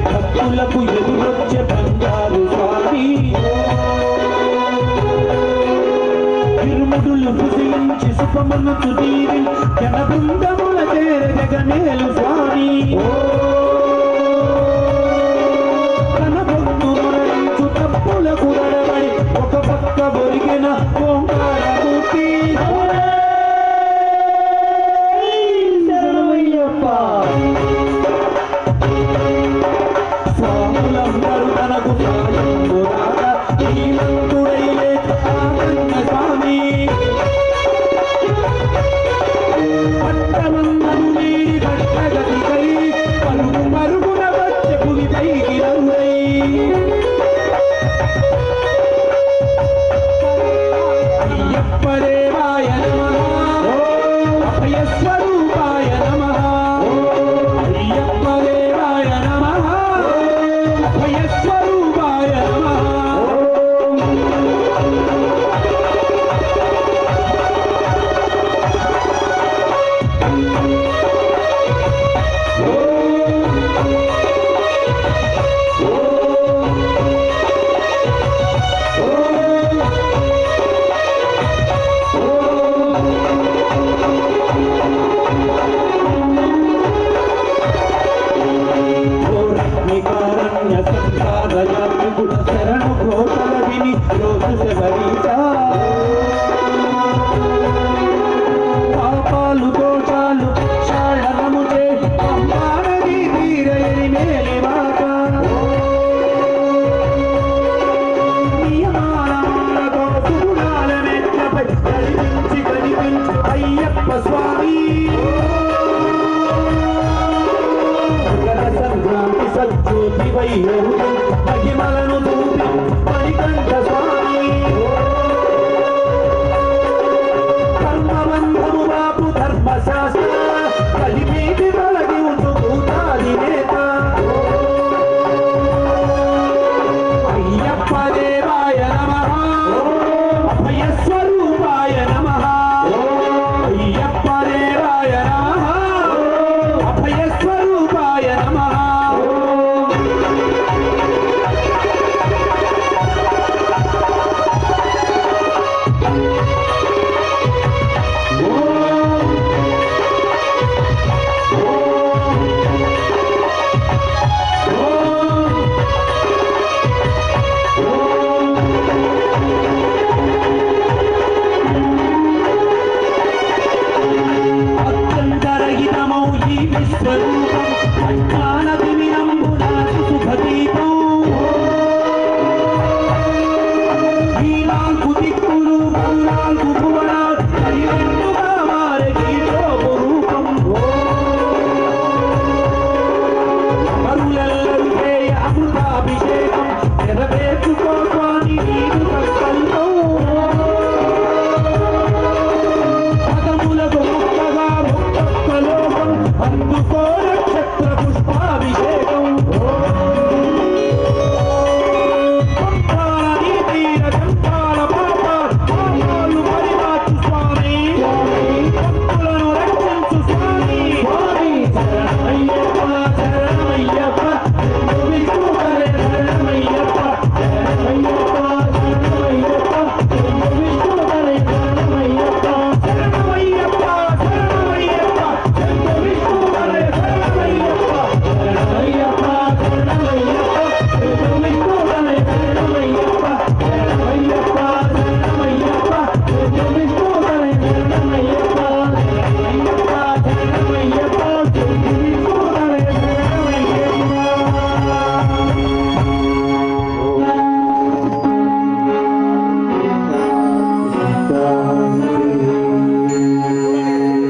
భక్తులకు ఎదురొచ్చే బంగారు స్వామి ఇరుముడులు భుజించి సుఖమును తీరి జన బృందముల చేర జగమేలు స్వామి తన భక్తులకు తప్పులకు నడబడి ఒక పక్క బొరిగిన ఓంకారమూర్తి స్వాములందరూ తనకు సాయంబు రాగా శ్రీమంతుడైలే ఆనంద స్వామి పట్టమందరు నీడి పట్టగతికై పరుగు మరుగున వచ్చే పులిదైకి నరుడై అయ్యప్ప దేవాయ నమః అభయ స్వరూపాయ నమః అయ్యప్ప దేవాయ నమః అభయ స్వరూపాయ నమః శరణు ఘోషల విని రోజు శబరీశా పాపాలు దోషాలు క్షాళనము చేసి అమ్మానది తీరయని మేలివాక నియమాలతో సుగుణాల నెట్లపై కనిపించి అయ్యప్ప స్వామి సంక్రాంతి సజ్జోతి వైహోదం మహిమలను చూపి మణికంఠ స్వామి కర్మబంధము బాపు ధర్మశాస్త్ర కలిపేటి తొలగి భూతాది నేత అయ్యప్ప దేవాయ నమః అభయ స్వరూపాయ నమః అయ్యప్ప దేవాయ నమః అభయ స్వరూపాయ నమః అత్యంతరహితమౌ ఈ విశ్వరూపం అజ్ఞానతిమిరంబు నాకు శుభదీపం ఈ నాలుగు దిక్కులు నాలుగు భువనాలు హరివెన్నుగా మారే గీతోపరూపం మరులెల్లరు చేయ అమృతాభిషేకం నెరవేర్చుకో స్వామి నీరు సంకల్పం పదములకు ముక్తగా ముక్తలోకం అందుకోర శరణమయ్యప్ప